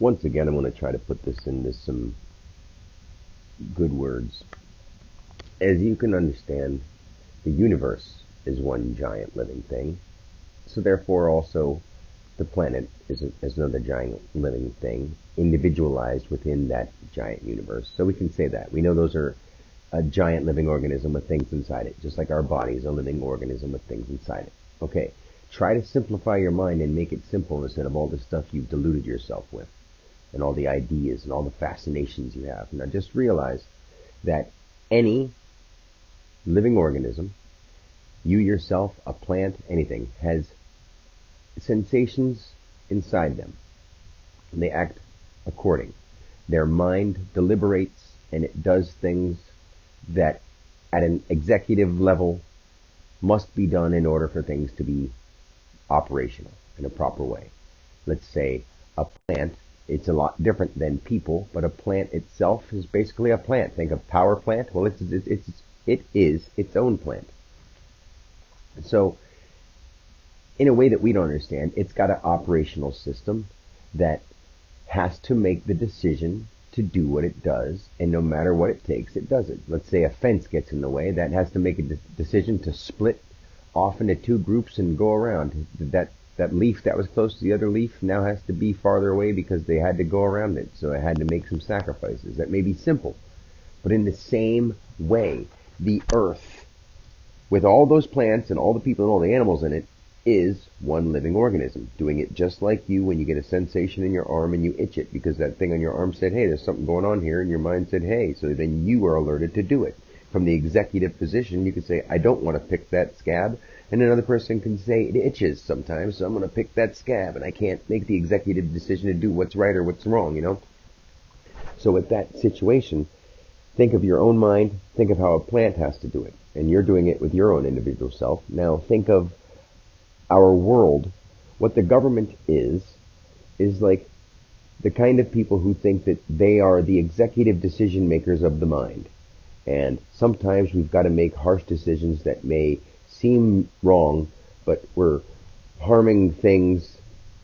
Once again, I'm going to try to put this into some good words. As you can understand, the universe is one giant living thing. So therefore also the planet is another giant living thing, individualized within that giant universe. So we can say that. We know those are a giant living organism with things inside it, just like our body is a living organism with things inside it. Okay, try to simplify your mind and make it simple instead of all the stuff you've deluded yourself with, and all the ideas and all the fascinations you have. Now just realize that any living organism, you yourself, a plant, anything, has sensations inside them. And they act according. Their mind deliberates and it does things that at an executive level must be done in order for things to be operational in a proper way. Let's say a plant, it's a lot different than people, but a plant itself is basically a plant. Think of power plant. Well, it is its own plant. So, in a way that we don't understand, it's got an operational system that has to make the decision to do what it does, and no matter what it takes, it does it. Let's say a fence gets in the way, that has to make a decision to split off into two groups and go around. That leaf that was close to the other leaf now has to be farther away because they had to go around it, so it had to make some sacrifices. That may be simple, but in the same way, the earth, with all those plants and all the people and all the animals in it, is one living organism, doing it just like you when you get a sensation in your arm and you itch it because that thing on your arm said, hey, there's something going on here, and your mind said, hey, so then you are alerted to do it. From the executive position, you could say, I don't want to pick that scab, and another person can say, it itches sometimes, so I'm going to pick that scab, and I can't make the executive decision to do what's right or what's wrong, you know? So with that situation, think of your own mind, think of how a plant has to do it, and you're doing it with your own individual self. Now think of our world. What the government is like the kind of people who think that they are the executive decision makers of the mind. And sometimes we've got to make harsh decisions that may seem wrong, but we're harming things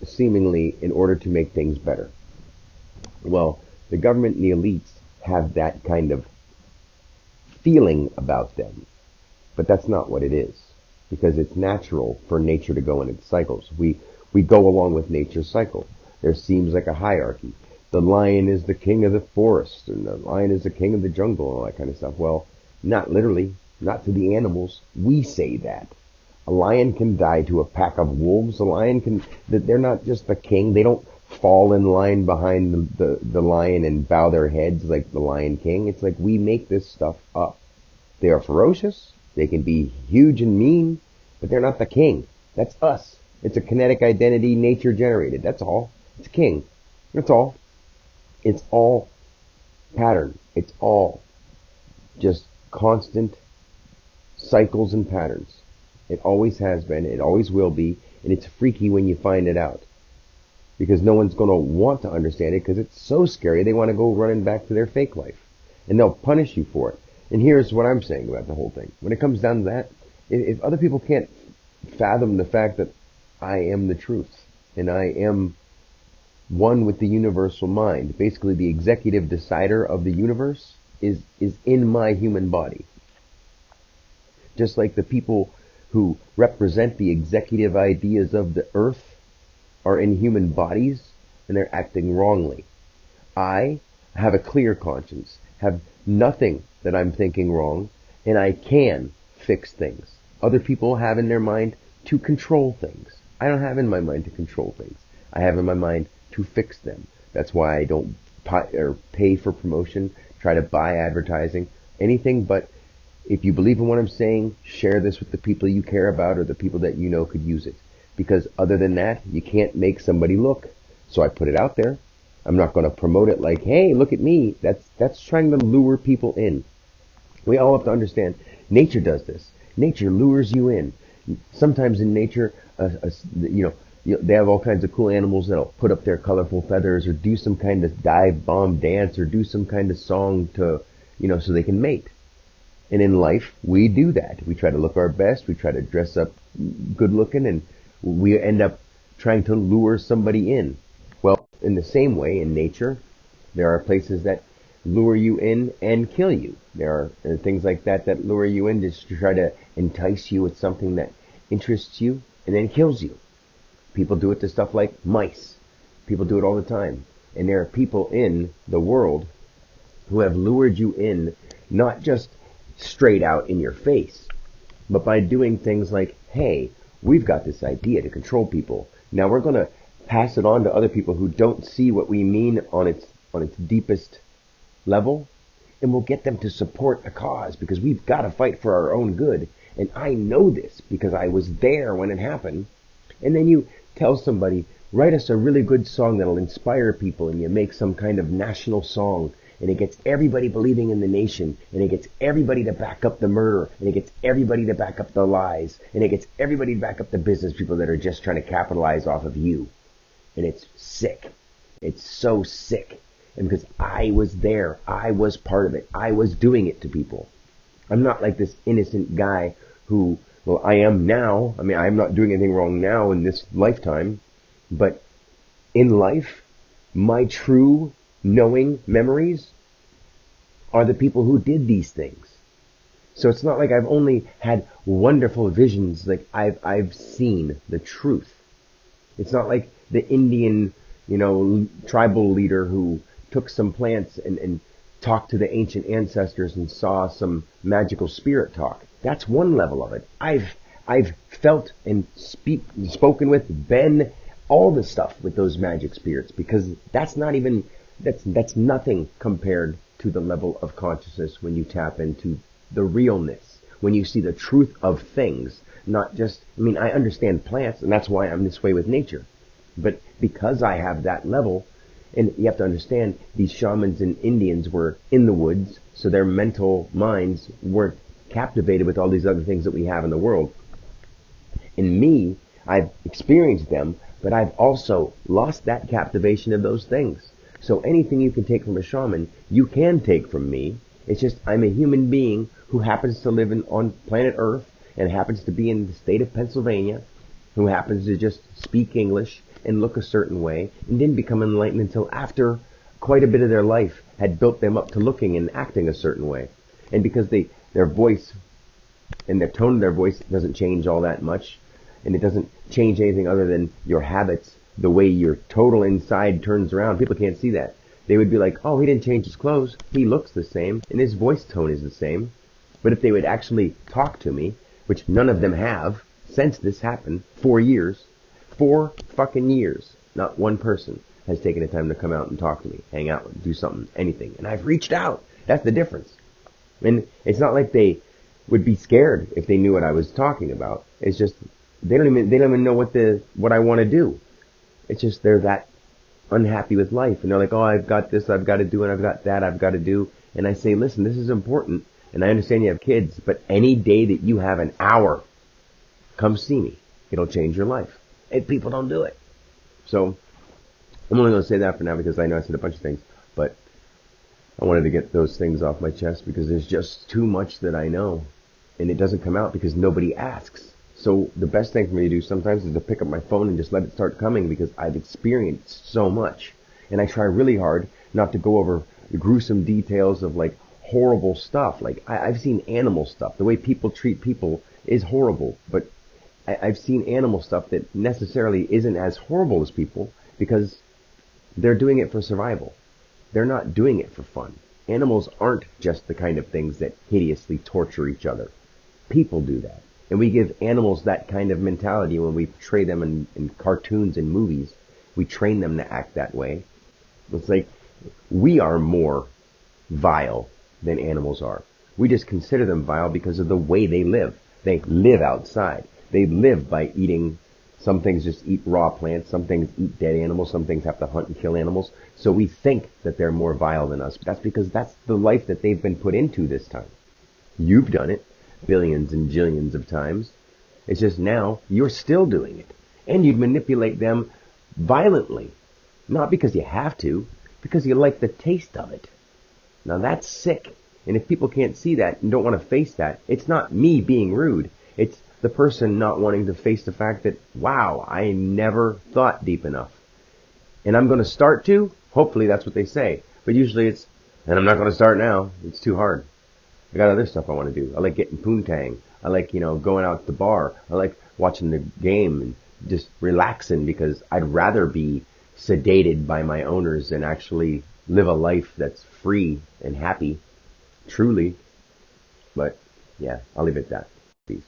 seemingly in order to make things better. Well, the government and the elites have that kind of feeling about them, but that's not what it is. Because it's natural for nature to go in its cycles. We go along with nature's cycle. There seems like a hierarchy. The lion is the king of the forest, and the lion is the king of the jungle, and all that kind of stuff. Well, not literally, not to the animals. We say that. A lion can die to a pack of wolves. A lion can, they're not just the king. They don't fall in line behind the lion and bow their heads like the Lion King. It's like we make this stuff up. They are ferocious. They can be huge and mean, but they're not the king. That's us. It's a kinetic identity, nature generated. That's all. It's king. That's all. It's all pattern. It's all just constant cycles and patterns. It always has been. It always will be. And it's freaky when you find it out. Because no one's going to want to understand it because it's so scary they want to go running back to their fake life. And they'll punish you for it. And here's what I'm saying about the whole thing. When it comes down to that, if other people can't fathom the fact that I am the truth and I am one with the universal mind, basically the executive decider of the universe is in my human body. Just like the people who represent the executive ideas of the earth are in human bodies and they're acting wrongly. I have a clear conscience, have nothing that I'm thinking wrong, and I can fix things. Other people have in their mind to control things. I don't have in my mind to control things. I have in my mind to fix them. That's why I don't pay for promotion, try to buy advertising, anything but if you believe in what I'm saying, share this with the people you care about or the people that you know could use it. Because other than that, you can't make somebody look. So I put it out there. I'm not going to promote it like, hey, look at me. That's trying to lure people in. We all have to understand, nature does this. Nature lures you in. Sometimes in nature, they have all kinds of cool animals that'll put up their colorful feathers or do some kind of dive bomb dance or do some kind of song to, so they can mate. And in life, we do that. We try to look our best. We try to dress up good looking, and we end up trying to lure somebody in. Well, in the same way, in nature, there are places that lure you in and kill you. There are things like that that lure you in just to try to entice you with something that interests you and then kills you. People do it to stuff like mice. People do it all the time. And there are people in the world who have lured you in, not just straight out in your face, but by doing things like, hey, we've got this idea to control people. Now we're going to pass it on to other people who don't see what we mean on its deepest level, and we'll get them to support a cause because we've got to fight for our own good. And I know this because I was there when it happened. And then you tell somebody, write us a really good song that'll inspire people, and you make some kind of national song, and it gets everybody believing in the nation, and it gets everybody to back up the murder, and it gets everybody to back up the lies, and it gets everybody to back up the business people that are just trying to capitalize off of you. And it's sick. It's so sick. And because I was there, I was part of it. I was doing it to people. I'm not like this innocent guy who, well, I am now. I mean, I'm not doing anything wrong now in this lifetime. But in life, my true knowing memories are the people who did these things. So it's not like I've only had wonderful visions. Like I've seen the truth. It's not like the Indian, tribal leader who took some plants and talked to the ancient ancestors and saw some magical spirit talk. That's one level of it. I've felt and spoken with, been all the stuff with those magic spirits, because that's nothing compared to the level of consciousness when you tap into the realness, when you see the truth of things, not just, I understand plants, and that's why I'm this way with nature. But because I have that level, and you have to understand, these shamans and Indians were in the woods, so their mental minds weren't captivated with all these other things that we have in the world. In me, I've experienced them, but I've also lost that captivation of those things. So anything you can take from a shaman, you can take from me. It's just I'm a human being who happens to live on planet Earth and happens to be in the state of Pennsylvania, who happens to just speak English and look a certain way, and didn't become enlightened until after quite a bit of their life had built them up to looking and acting a certain way. And because their voice and their tone of their voice doesn't change all that much, and it doesn't change anything other than your habits, the way your total inside turns around. People can't see that. They would be like, oh, he didn't change his clothes. He looks the same, and his voice tone is the same. But if they would actually talk to me, which none of them have since this happened, 4 years, 4 fucking years, not one person has taken the time to come out and talk to me, hang out, do something, anything. And I've reached out. That's the difference. And it's not like they would be scared if they knew what I was talking about. It's just they don't even know what I want to do. It's just they're that unhappy with life, and they're like, oh, I've got this, I've got to do, and I've got that, I've got to do. And I say, listen, this is important, and I understand you have kids, but any day that you have an hour, come see me. It'll change your life. And people don't do it. So I'm only going to say that for now because I know I said a bunch of things, but I wanted to get those things off my chest because there's just too much that I know, and it doesn't come out because nobody asks. So the best thing for me to do sometimes is to pick up my phone and just let it start coming because I've experienced so much. And I try really hard not to go over the gruesome details of like horrible stuff. Like I've seen animal stuff. The way people treat people is horrible, but I've seen animal stuff that necessarily isn't as horrible as people because they're doing it for survival. They're not doing it for fun. Animals aren't just the kind of things that hideously torture each other. People do that. And we give animals that kind of mentality when we portray them in cartoons and movies. We train them to act that way. It's like we are more vile than animals are. We just consider them vile because of the way they live. They live outside. They live by eating. Some things just eat raw plants. Some things eat dead animals. Some things have to hunt and kill animals. So we think that they're more vile than us. That's because that's the life that they've been put into this time. You've done it billions and jillions of times. It's just now you're still doing it. And you'd manipulate them violently. Not because you have to, because you like the taste of it. Now that's sick. And if people can't see that and don't want to face that, it's not me being rude. It's the person not wanting to face the fact that, wow, I never thought deep enough. And I'm going to start to. Hopefully that's what they say. But usually it's, and I'm not going to start now. It's too hard. I got other stuff I want to do. I like getting poontang. I like, going out to the bar. I like watching the game and just relaxing because I'd rather be sedated by my owners than actually live a life that's free and happy, truly. But yeah, I'll leave it at that. Peace.